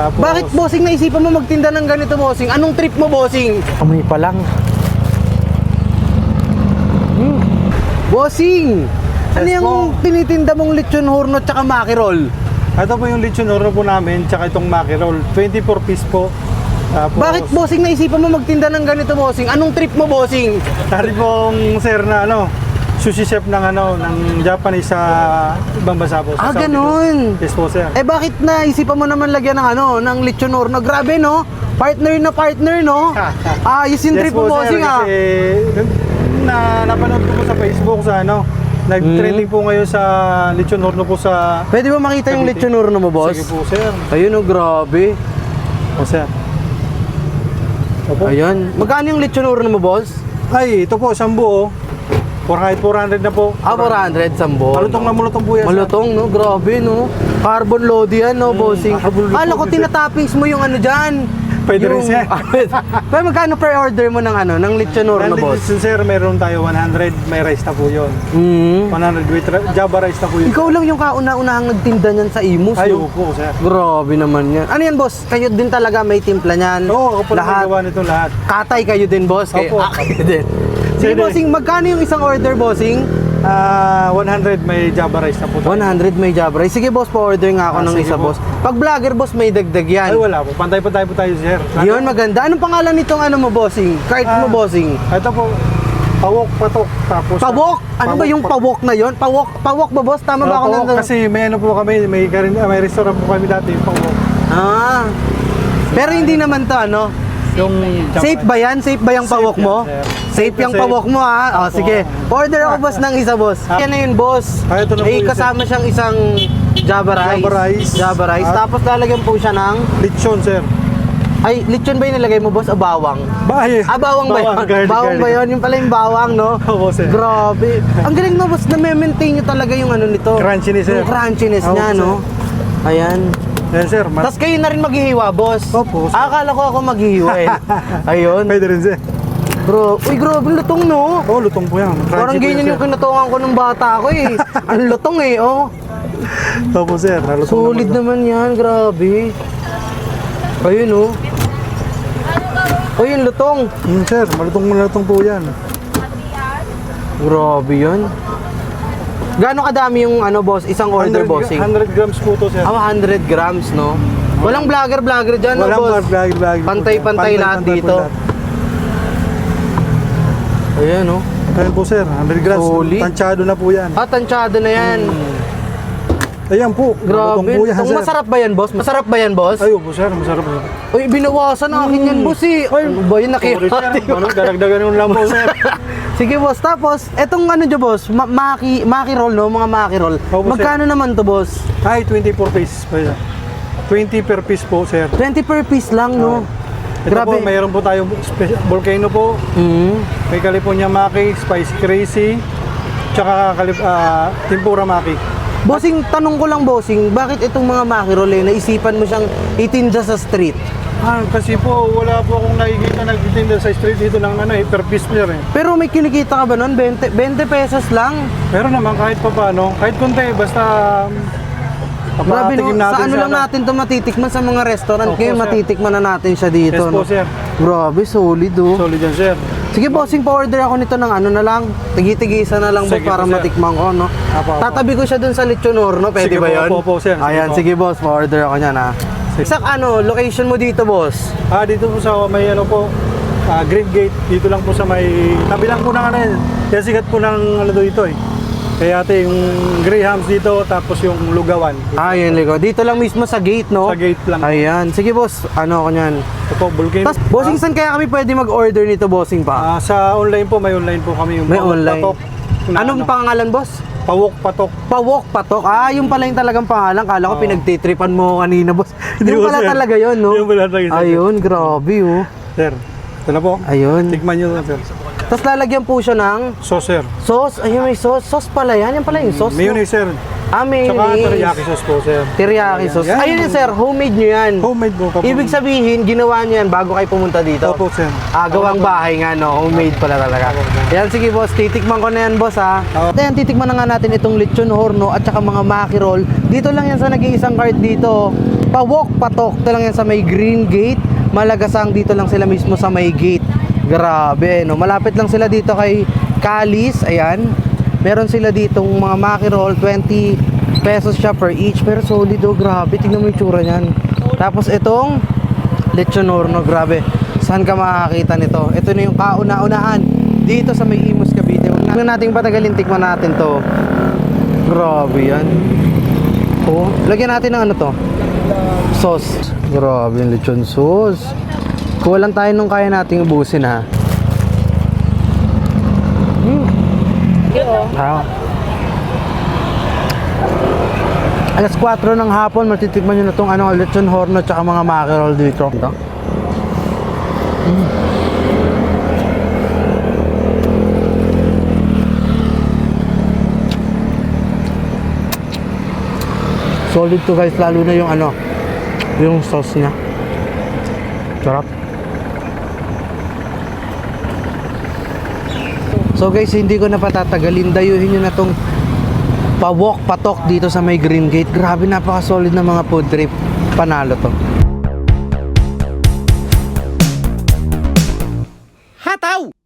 Tapos, Bakit, bossing, naisipan mo magtinda ng ganito, bossing? Anong trip mo, bossing? Amoy pa lang. Bossing! Ano Yes, yung tinitinda mong lechon horno tsaka makirol? ito po yung lechon horno po namin, tsaka itong makirol. 24 piece po. Tapos, Bakit, bossing, naisipan mo magtinda ng ganito, bossing? Anong trip mo, bossing? Tari pong sir na sushi chef ng Japanese sa ibang bansa po. Sa Saudi po. Ganun. Yes po, sir. Bakit naisipan mo naman lagyan ng lechon horno? Grabe, no? Partner na partner, no? Ayos yung trip mo, bossing, Kasi napanood ko po sa Facebook sa nag-trending po ngayon sa lechon horno po sa... Pwede ba makita yung lechon horno mo, boss? Sige po, sir. Ayun, oh, grabe. O, sir. Opo. Ayan. Magkano yung lechon horno mo, boss? Ay, ito po, isang buo. 400 na po. 400 sambo. Malutong na malutong po yan. Malutong, no? Grabe, no? Carbon load yan, no, bossing? carbon load Alam po, ko, tinatoppings mo yung dyan. Pwede rin, sir. Pero magkano per order mo ng lechon horno, boss? Sir, meron tayo 100, may rice na po yun. 100 with Java rice na po yun. Ikaw lang yung kauna-unahang nagtinda niyan sa Imus, Ay, no? po, sir. Grabe naman yan. Ano yan, boss? Kayo din talaga may timpla niyan? Oo, ako po Lahat. nagawa nito lahat. Katay kayo din, boss? Opo. Kayo din. Sige, Sige. bossing, magkano yung isang order, bossing? 100 may Java rice na po tayo. 100 may Jabra. Sige, boss, pa-order nga ako ng sige isa, po. boss. Pag vlogger, boss, may dagdag yan. Ay, wala po. Pantay-pantay po tayo, sir. Yun, maganda. Anong pangalan nitong mo, bossing? Cart mo, bossing? Ito po, pawok, patok, tapos... Pawok? Ano ba yung pawok na yon? Pawok ba, boss? Tama ba ako Pawok, nandun? kasi may po kami, may restaurant po kami dati, yung pawok. Pero hindi naman to, Yung Safe ba yan? Safe ba yung Safe pawok yan, mo? sir. Safe yung Safe. pawok mo, ha? O, sige. Order ako, boss, ng isa, boss. Yan na yun, boss. Ito na po May yun, kasama siyang isang Java rice. Java rice. Java rice. At- Tapos lalagyan po siya ng... lechon, sir. Ay, lechon ba yung nilagay mo, boss? O bawang? Bawang ba yun? garlic, Bawang ba yun? Yung pala yung bawang, no? Oo, sir. Grabe. Ang galing mo, boss, na maintain nyo talaga yung nito. Crunchiness, sir. Yung crunchiness Oo, niya, sir. no? Ayan. Yan, sir. Tapos kayo na rin maghihiwa, boss. Opo, sir. Akala ko ako maghihiwa, eh. Ayun. Pwede rin, sir. Bro, uy, grabe, lutong, no? Oo, lutong po yan. Parang Crunchy po ganyan yan, yung kinutungan ko ng bata ko, eh. Ang lutong, eh, oh. sir. Opo, sir. Nalutong Solid naman yan, grabe. Ayun, oh. Ayun, lutong. Sir, malutong po yan. Grabe yan. Gaano kadami yung boss, isang order, bossing? 100 grams po to, sir. 100 grams, no? Walang vlogger dyan, no, Walang boss? vlog. Pantay-pantay lahat po dito. lahat. Ayan, no? Ayan po, sir. 100 grams. Solid. Tansyado na po yan. Tansyado na yan. Ayan po. Grabe. Malutong po yan, sir. Masarap ba yan, boss? Masarap ba yan, boss? Ay, po, sir. Masarap po. Uy, binawasan na akin yan, boss, eh. Ano ba yun, nakihati? Daragdagan yung lang po, sir. Sige, boss. Tapos, etong dyan, boss, maki roll, no? Mga maki roll. Opo, Magkano naman to, boss? Ay, 24 pieces po yan. 20 per piece po, sir. 20 per piece lang, no? Ito po, mayroon po tayong volcano po. May California Maki, Spicy Crazy, tsaka Tempura Maki. Bossing, tanong ko lang, bossing, bakit itong mga maki roll, naisipan mo siyang itinda sa street? Kasi po, wala po akong nakikita nagtitinda sa street dito ng per piece po yan, eh. Pero may kinikita ka ba nun? 20 pesos lang? Pero naman, kahit pa paano, kahit konti, basta Grabe, no? papatikim Sa natin ano siya, lang natin to matitikman sa mga restaurant. Opo, Ngayon, sir. matitikman na natin siya dito, Yes po, no? sir. Grabe, solid, oh. Solid yan, sir. Sige, bossing, pa-order ako nito ng na lang. Tigi-tigisa na lang, boss, Sige para po, sir. matikman ko, no? Apo. Tatabi ko siya dun sa lechon horno, pwede Sige ba po, yun? opo, sir. Sige Ayan, po. sige, boss, pa-order ako niyan, ha? Isak, location mo dito, boss? Dito po sa may Green Gate, dito lang po sa may, tabi lang po ng kaya sikat po ng dito, eh. Kaya ate, yung Grahams dito, tapos yung Lugawan. Yun, ligo. Dito lang mismo sa gate, no? Sa gate lang. Ayan. Sige, boss. Ano ako niyan? Ito po, Volcano. Tapos, bossing, saan kaya kami pwede mag-order nito, bossing pa? Sa online po, may online po kami. Yung May Pawok online. Patok. Anong pangalan, boss? Pawok Patok. Pawok Patok. Yung pala yung talagang pangalan. Kala ko pinagtitripan mo kanina, boss. Hindi Yung po, pala sir. talaga yun, no? Yung pala talaga, sir. Ayun, grabe, oh. Sir, ito na po. Ayun. Tikman nyo, sir. Tapos lalagyan po siya ng Sauce, sir. sauce. Ayun, may sauce. Sauce pala yan. Yan pala yung sauce. no? Mayonnaise, sir. Tsaka Mayonnaise. teriyaki sauce po, sir. Teriyaki sauce. Yan. Ayun yun, sir. Homemade nyo yan. Homemade po. Ibig sabihin, ginawa nyo yan bago kayo pumunta dito. Opo, sir. Gawang bahay nga, no? Homemade pala talaga. Yan, sige, boss. Titikman ko na yan, boss, ha? Yan, titikman na nga natin itong lechon horno at saka mga maki roll. Dito lang yan sa nag-iisang cart dito. Pa-walk, patok. Ito lang yan sa may Green Gate. Malagasang dito lang sila mismo sa may gate. Grabe, no? Malapit lang sila dito kay Calis. Ayan. Meron sila ditong mga Maki-Roll, 20 pesos siya per each. Pero solid, oh, grabe. Tingnan mo yung tsura niyan. Tapos itong lechon horno, grabe. Saan ka makakita nito? Ito na yung kauna-unahan dito sa may Imus, Cavite. Huwag na nating patagalin, tikman natin to. Grabe yan. Oh, lagyan natin ng ano to? Sauce. Grabe yung lechon sauce. Kulang tayo nung kaya nating ubusin, ha. Ah. Alas 4 ng hapon, matitikman nyo na itong ano, lechon horno tsaka mga Maki-Roll dito. Ito. Solid to guys, lalo na yung ano, yung sauce niya. Sarap. So guys, hindi ko na patatagalin, dayuhin nyo na tong pa-walk, patok dito sa may Green Gate. Grabe, napaka-solid na mga food trip. Panalo to. Hataw!